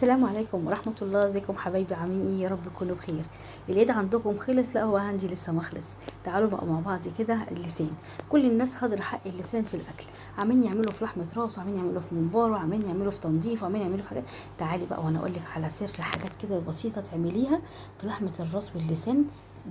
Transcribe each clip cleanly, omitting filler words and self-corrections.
السلام عليكم ورحمة الله. ازيكم حبايبي؟ عاملين ايه؟ يا رب تكونوا بخير. العيد عندكم خلص؟ لا، هو عندي لسه ما خلص. تعالوا بقى مع بعض كده. اللسان، كل الناس خاضر حق اللسان في الاكل، عاملين يعملوا في لحمة راس، وعاملين يعملوا في ممبار، وعاملين يعملوا في تنظيف، وعاملين يعملوا في حاجات. تعالي بقى وانا اقول لك على سر حاجات كده بسيطة تعمليها في لحمة الراس واللسان.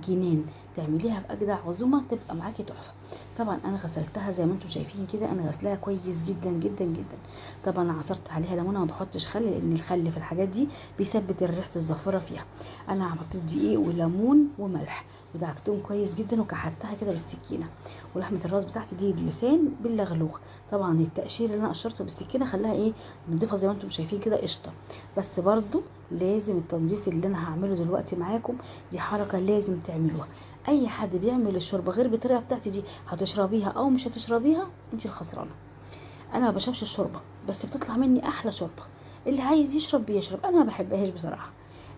جنان، تعمليها في اجدع عزومه تبقى معاكي تحفه. طبعا انا غسلتها زي ما انتم شايفين كده، انا غسلاها كويس جدا جدا جدا. طبعا عصرت عليها ليمونه، ما بحطش خل لان الخل في الحاجات دي بيثبت ريحه الزفره فيها. انا حطيت دقيق وليمون وملح ودعكتهم كويس جدا وكحتها كده بالسكينه. ولحمه الراس بتاعتي دي اللسان باللغلوغ. طبعا التقشير اللي انا قشرته بالسكينه خلاها ايه، نضيفها زي ما انتم شايفين كده قشطه. بس برضو لازم التنظيف اللي انا هعمله دلوقتي معاكم دي حركه لازم تعملوها. اي حد بيعمل الشوربه غير بالطريقه بتاعتي دي، هتشربيها او مش هتشربيها انت الخسرانه. انا ما بشربش الشوربه بس بتطلع مني احلى شوربه. اللي عايز يشرب بيشرب، انا ما بحبهاش بصراحه.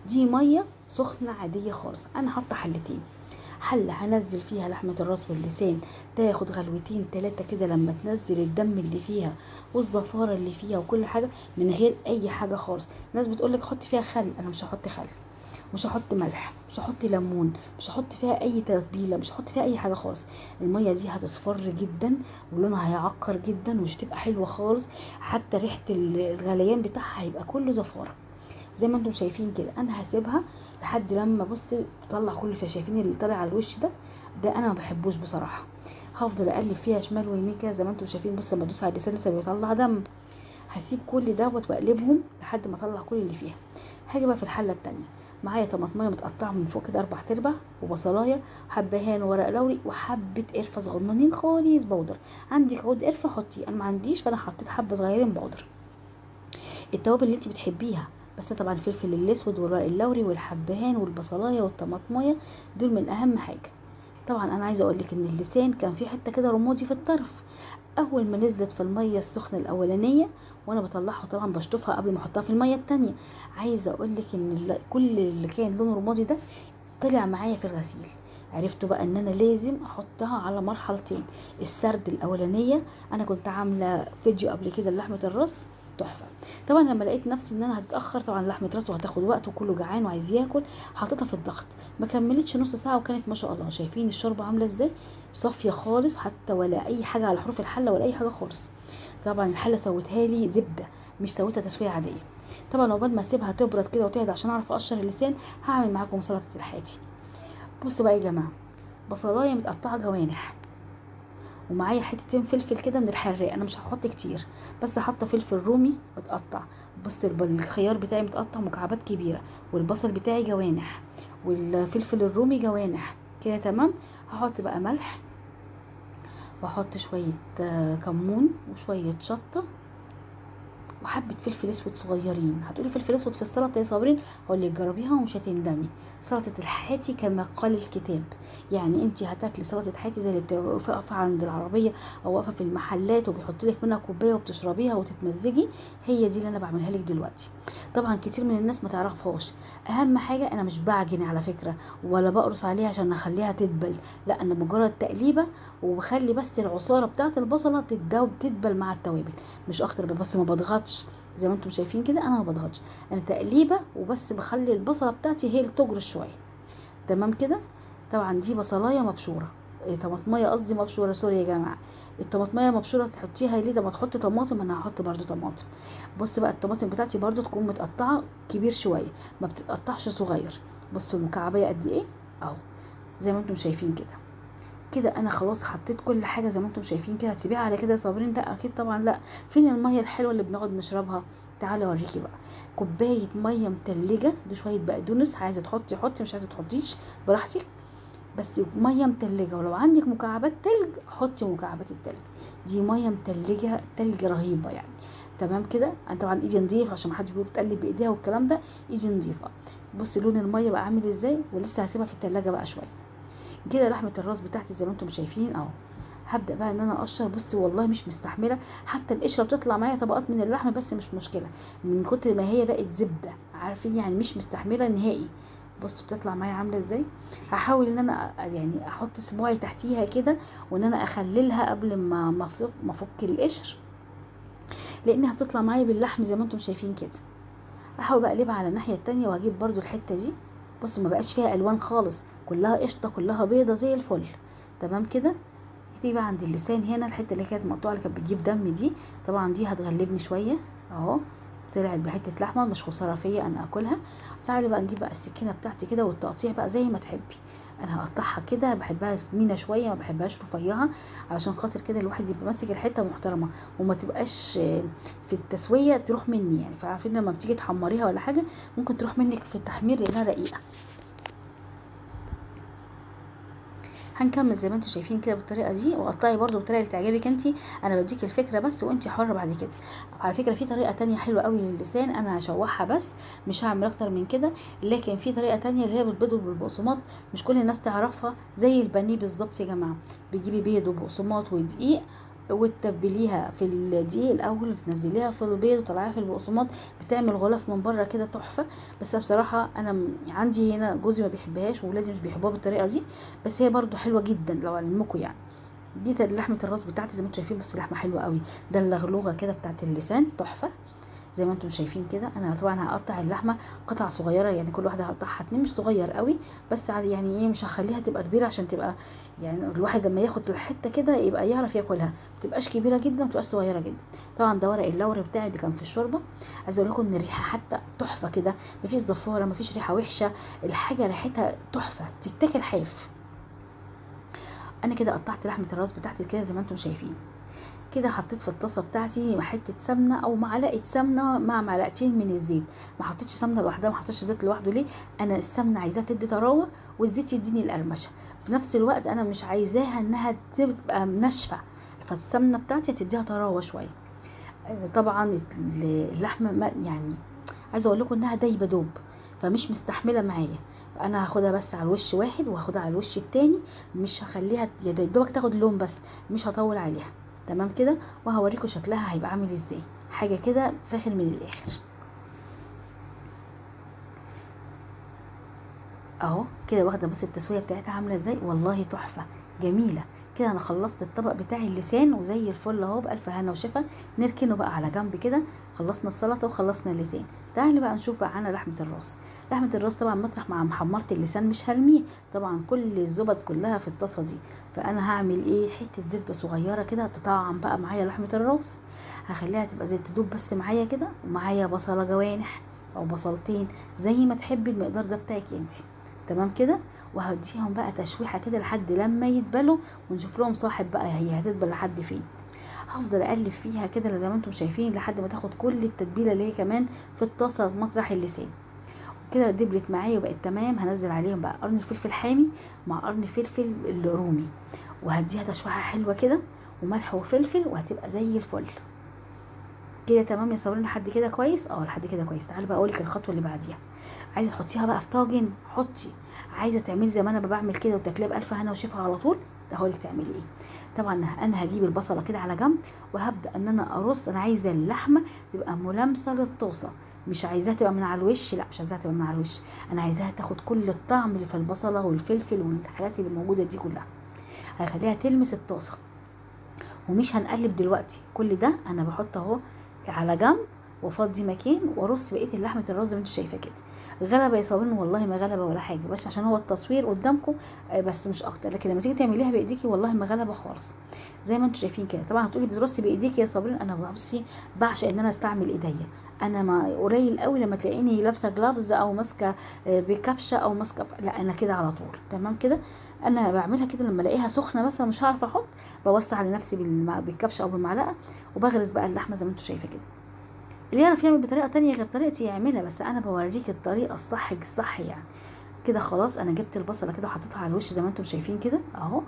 دي ميه سخنه عاديه خالص. انا حاطه حلتين، حله هنزل فيها لحمه الراس واللسان، تاخد غلوتين 3 كده لما تنزل الدم اللي فيها والزفاره اللي فيها وكل حاجه، من غير اي حاجه خالص. ناس بتقولك حطي فيها خل، انا مش هحط خل، مش هحط ملح، مش هحط ليمون، مش هحط فيها اي تتبيله، مش هحط فيها اي حاجه خالص. الميه دي هتصفر جدا ولونها هيعكر جدا ومش هتبقى حلوه خالص. حتى ريحه الغليان بتاعها هيبقى كله زفاره. زي ما انتم شايفين كده انا هسيبها لحد لما بصي تطلع كل فيها. شايفين اللي طالع على الوش ده انا ما بحبوش بصراحه. هفضل اقلب فيها شمال ويمين كده زي ما انتم شايفين. بص لما ادوس على اللسان لسه بيطلع دم. هسيب كل دوت واقلبهم لحد ما اطلع كل اللي فيها. هاجي بقى في الحله التانية، معايا طماطميه متقطعه من فوق كده 4/4، وبصلايه، حبهان وورق لوري، وحبه قرفه صغننين خالص بودر. عندك عود قرفه حطيه، انا ما عنديش فانا حطيت حبه صغيرين بودر. التوابل اللي انت بتحبيها، بس طبعا الفلفل الاسود والورق اللوري والحبهان والبصلايه والطماطميه دول من اهم حاجه. طبعا انا عايزه اقول لك ان اللسان كان في حته كده رمادي في الطرف. اول ما نزلت في الميه السخنه الاولانيه وانا بطلعها طبعا بشطفها قبل ما احطها في الميه التانية. عايزه اقول لك ان كل اللي كان لونه رمادي ده طلع معايا في الغسيل. عرفت بقى ان انا لازم احطها على مرحلتين. السرد الاولانيه، انا كنت عامله فيديو قبل كده للحمه الراس تحفه. طبعا لما لقيت نفسي ان انا هتتاخر، طبعا لحمه راس وهتاخد وقت وكله جعان وعايز ياكل، حطيتها في الضغط. ما كملتش نص ساعه وكانت ما شاء الله. شايفين الشوربه عامله ازاي؟ صافيه خالص، حتى ولا اي حاجه على حروف الحله ولا اي حاجه خالص. طبعا الحله سويتها لي زبده، مش سويتها تسويه عاديه. طبعا عقبال ما اسيبها تبرد كده وتهدى عشان اعرف اقشر اللسان، هعمل معاكم سلطه الحاتي. بصوا بقى يا جماعه، بصلايه متقطعه جوانح، ومعايا حتتين فلفل كده من الحراق، انا مش هحط كتير، بس حاطه فلفل رومي متقطع. بص الخيار بتاعي متقطع مكعبات كبيره، والبصل بتاعي جوانح، والفلفل الرومي جوانح كده تمام. هحط بقى ملح، واحط شويه كمون وشويه شطه وحبه فلفل اسود صغيرين. هتقولي فلفل اسود في السلطه يا صابرين؟ هقول لك جربيها ومش هتندمي. سلطه الحاتي كما قال الكتاب. يعني انت هتاكلي سلطه حاتي زي اللي بتقف عند العربيه او واقفه في المحلات وبيحط لك منها كوبايه وبتشربيها وتتمزجي. هي دي اللي انا بعملها لك دلوقتي. طبعا كتير من الناس ما تعرفهاش. اهم حاجه انا مش بعجن على فكره ولا بقرص عليها عشان اخليها تدبل، لا انا مجرد تقليبه، وبخلي بس العصاره بتاعه البصله تدبل مع التوابل، مش اكتر. بس ما بضغطش زي ما انتم شايفين كده، انا ما بضغطش، انا تقليبه وبس، بخلي البصله بتاعتي هي اللي تجرش شويه. تمام كده. طبعا دي بصلايه مبشوره، طماطميه قصدي مبشوره، سوري يا جماعه. الطماطميه مبشوره تحطيها ليه؟ ده ما تحطي طماطم، انا هحط برده طماطم. بص بقى الطماطم بتاعتي برده تكون متقطعه كبير شويه، ما بتتقطعش صغير. بصوا المكعبيه قد ايه اهو، زي ما انتم شايفين كده. كده انا خلاص حطيت كل حاجه زي ما انتم شايفين كده. هتسيبيها على كده يا صابرين؟ لا اكيد طبعا لا. فين الميه الحلوه اللي بنقعد نشربها؟ تعالى اوريكي بقى. كوبايه ميه متلجه، دي شويه بقدونس، عايزه تحطي حطي، مش عايزه تحطيش براحتك. بس ميه متلجه، ولو عندك مكعبات تلج حطي مكعبات التلج. دي ميه متلجه تلج رهيبه يعني. تمام كده. انا طبعا ايدي نضيف عشان ما حدش بيقول بتقلب بايديها والكلام ده، ايدي نضيفه. بصي لون الميه بقى عامل ازاي، ولسه هسيبها في التلاجة بقى شويه كده. لحمه الراس بتاعتي زي ما انتم شايفين اهو. هبدا بقى ان انا اقشر. بصي والله مش مستحمله، حتى القشره بتطلع معايا طبقات من اللحم، بس مش مشكله من كتر ما هي بقت زبده، عارفين يعني، مش مستحمله نهائي. بصوا بتطلع معايا عامله ازاي. هحاول ان انا يعني احط صباعي تحتيها كده، وان انا اخللها قبل ما افك القشر، لانها بتطلع معايا باللحم زي ما انتم شايفين كده. احاول بقى اقلبها على الناحيه التانية، واجيب برضو الحته دي، بصوا ما بقاش فيها الوان خالص، كلها قشطه، كلها بيضه زي الفل. تمام كده. تيجي بقى عند اللسان هنا، الحته اللي كانت مقطوعه اللي كانت بتجيب دم دي، طبعا دي هتغلبني شويه اهو، طلعت بحته لحمه مش خساره فيا انا اكلها. تعالي بقى نجيب بقى السكينه بتاعتي كده، والتقطيع بقى زي ما تحبي. انا هقطعها كده، بحبها سمينه شويه، ما بحبهاش رفيعه، علشان خاطر كده الواحد يبقى ماسك الحته محترمه، وما تبقاش في التسويه تروح مني يعني. فعارفين لما بتيجي تحمريها ولا حاجه ممكن تروح منك في التحمير لانها رقيقه. هنكمل زي ما انتم شايفين كده بالطريقه دي، وقطعي برده بالطريقه اللي تعجبك انت، انا بديك الفكره بس وانت حره بعد كده. على فكره في طريقه تانية حلوه قوي للسان، انا هشوحها بس مش هعمل اكتر من كده. لكن في طريقه تانية اللي هي بالبيض وبالبقسماط، مش كل الناس تعرفها، زي البانيه بالظبط يا جماعه. بتجيبي بيض وبقسماط ودقيق، وتتبليها في الدقيق الاول، وتنزليها في البيض وتطلعيها في البقسماط، بتعمل غلاف من بره كده تحفه. بس بصراحه انا عندي هنا جوزي ما بيحبهاش، وولادي مش بيحبوها بالطريقه دي، بس هي برضو حلوه جدا لو علمكم يعني. دي لحمه الراس بتاعتي زي ما انتم شايفين، بس لحمه حلوه قوي، ده اللغلوغه كده بتاعت اللسان تحفه زي ما انتم شايفين كده. انا طبعا هقطع اللحمه قطع صغيره، يعني كل واحده هقطعها 2، مش صغير قوي، بس يعني ايه، مش هخليها تبقى كبيره عشان تبقى يعني الواحد لما ياخد الحته كده يبقى يعرف ياكلها، ما تبقاش كبيره جدا، ما تبقاش صغيره جدا. طبعا ده ورق اللوري بتاعي اللي كان في الشوربه. عايزه اقول لكم ان الريحه حتى تحفه كده، مفيش زفاره، مفيش ريحه وحشه، الحاجه ريحتها تحفه تتاكل حاف. انا كده قطعت لحمه الراس بتاعتي كده زي ما انتم شايفين كده. حطيت في الطاسه بتاعتي حته سمنه او معلقه سمنه مع معلقتين من الزيت، ما حطيتش سمنه لوحدها، ما حطيتش زيت لوحده. ليه؟ انا السمنه عايزاها تدي طراوه، والزيت يديني القرمشه في نفس الوقت، انا مش عايزاها انها تبقى ناشفه، فالسمنه بتاعتي هتديها طراوه شويه. طبعا اللحمه يعني عايزه اقول لكم انها دايبه دوب، فمش مستحمله معايا. انا هاخدها بس على الوش واحد، وهاخدها على الوش التاني، مش هخليها يا دوبك تاخد لون بس، مش هطول عليها. تمام كده. وهوريكم شكلها هيبقى عامل ازاي، حاجه كده فاخر من الاخر اهو كده. واخده بص التسويه بتاعتها عامله ازاي، والله تحفه جميله كده. انا خلصت الطبق بتاعي اللسان وزي الفل اهو، بالف هنا وشفا. نركنه بقى على جنب كده، خلصنا السلطه وخلصنا اللسان. تعالي بقى نشوف بقى عنا لحمه الراس. لحمه الراس طبعا مطرح مع محمره اللسان مش هرميه، طبعا كل الزبد كلها في الطاسه دي. فانا هعمل ايه، حته زبده صغيره كده تطعم بقى معايا لحمه الراس، هخليها تبقى زي تدوب بس معايا كده، ومعايا بصله جوانح او بصلتين زي ما تحبي، المقدار ده بتاعك انتي. تمام كده. وهديهم بقى تشويحه كده لحد لما يتبلوا، ونشوف لهم صاحب بقى هي هتتبل لحد فين. هفضل اقلب فيها كده زي ما انتم شايفين لحد ما تاخد كل التتبيله اللي هي كمان في الطاسه مطرح اللسان كده. دبلت معايا وبقت تمام. هنزل عليهم بقى قرن فلفل حامي مع قرن فلفل الرومي، وهديها تشويحه حلوه كده، وملح وفلفل، وهتبقى زي الفل كده. تمام يا صابرين لحد كده كويس؟ لحد كده كويس. تعالي بقى اقولك الخطوه اللي بعديها. عايزه تحطيها بقى في طاجن حطي، عايزه تعملي زي ما انا بعمل كده وتاكليها بالف هنا وشفا على طول، هقولك تعملي ايه. طبعا انا هجيب البصله كده على جنب، وهبدا ان انا ارص. انا عايزه اللحمه تبقى ملامسه للطاسه، مش عايزاها تبقى من على الوش، لا مش عايزاها تبقى من على الوش، انا عايزاها تاخد كل الطعم اللي في البصله والفلفل والحاجات اللي موجوده دي كلها، هخليها تلمس الطاسه. ومش هنقلب دلوقتي، كل ده انا بحط اهو على جنب، وافضي مكان وارص بقيه اللحمه الراس زي ما انتم شايفه كده. غلبه يا صابرين؟ والله ما غلبه ولا حاجه، بس عشان هو التصوير قدامكم بس مش اكتر. لكن لما تيجي تعمليها بايديكي والله ما غلبه خالص زي ما انتم شايفين كده. طبعا هتقولي بترصي بايديكي يا صابرين، انا بصي بعشق ان انا استعمل ايديا. انا ما قليل قوي لما تلاقيني لابسه جلافز او ماسكه بكبشه او ماسكه، لا انا كده على طول. تمام كده. انا بعملها كده لما الاقيها سخنه مثلا مش هعرف احط، بوسع على نفسي بالكبشه او بالمعلقه، وبغرز بقى اللحمه زي ما انتم شايفه كده. اللي يعرف يعمل بطريقه تانية غير طريقتي يعملها، بس انا بوريك الطريقه الصح يعني. كده خلاص انا جبت البصله كده وحطيتها على الوش زي ما انتم شايفين كده اهو.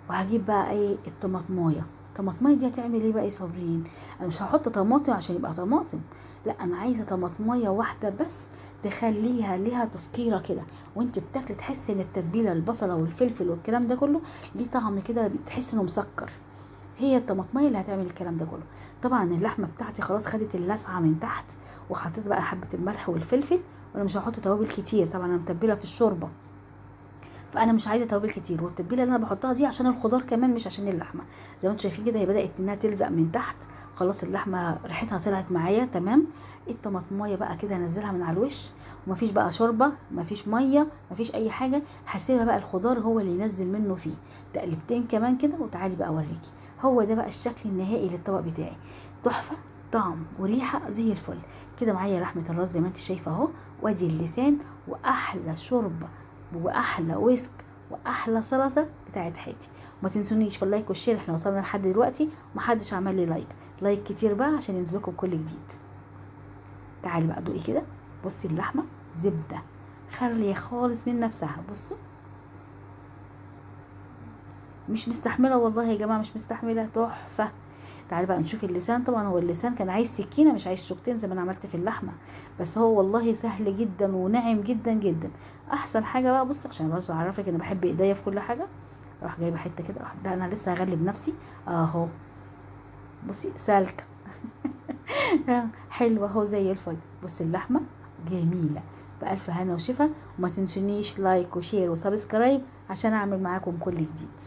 وهجيب بقى ايه الطماطمايه. الطماطمايه دي هتعمل ايه بقى يا صابرين؟ انا مش هحط طماطم عشان يبقى طماطم، لا انا عايزه طماطمايه واحده بس تخليها ليها تسكيره كده، وانت بتاكلي تحسي ان التتبيله البصله والفلفل والكلام ده كله ليه طعم كده، تحسي انه مسكر. هي الطماطميه اللي هتعمل الكلام ده كله. طبعا اللحمه بتاعتي خلاص خدت اللسعه من تحت، وحطيت بقى حبه الملح والفلفل، وانا مش هحط توابل كتير طبعا، انا متبله في الشوربه، فانا مش عايزه توابل كتير، والتتبيله اللي انا بحطها دي عشان الخضار كمان مش عشان اللحمه. زي ما انتم شايفين كده هي بدات انها تلزق من تحت، خلاص اللحمه ريحتها طلعت معايا تمام. الطماطمايه بقى كده هنزلها من على الوش، ومفيش بقى شوربه، مفيش ميه، مفيش اي حاجه، هسيبها بقى الخضار هو اللي ينزل منه فيه. تقلبتين كمان كده وتعالي بقى اوريكي. هو ده بقى الشكل النهائي للطبق بتاعي، تحفه، طعم وريحه زي الفل. كده معايا لحمه الراس زي ما انت شايفه اهو، وادي اللسان، واحلى شوربه واحلى ويسك واحلى سلطه بتاعت حياتي. وما تنسونيش في اللايك والشير، احنا وصلنا لحد دلوقتي ومحدش عمل لي لايك كتير بقى عشان ينزلكم كل جديد. تعالي بقى دوقي كده، بصي اللحمه زبده خاليه خالص من نفسها، بصوا مش مستحمله والله يا جماعه، مش مستحمله، تحفه. تعالي بقى نشوف اللسان. طبعا هو اللسان كان عايز سكينه مش عايز شوكتين زي ما انا عملت في اللحمه، بس هو والله سهل جدا وناعم جدا جدا. احسن حاجه بقى بصي، عشان برضه اعرفك انا بحب ايديا في كل حاجه، اروح جايبه حته كده، لا انا لسه هغلب نفسي اهو، بصي سالكه حلوه اهو زي الفل. بصي اللحمه جميله، بألف هنا وشفا. وما تنسونيش لايك وشير وسبسكرايب عشان اعمل معاكم كل جديد.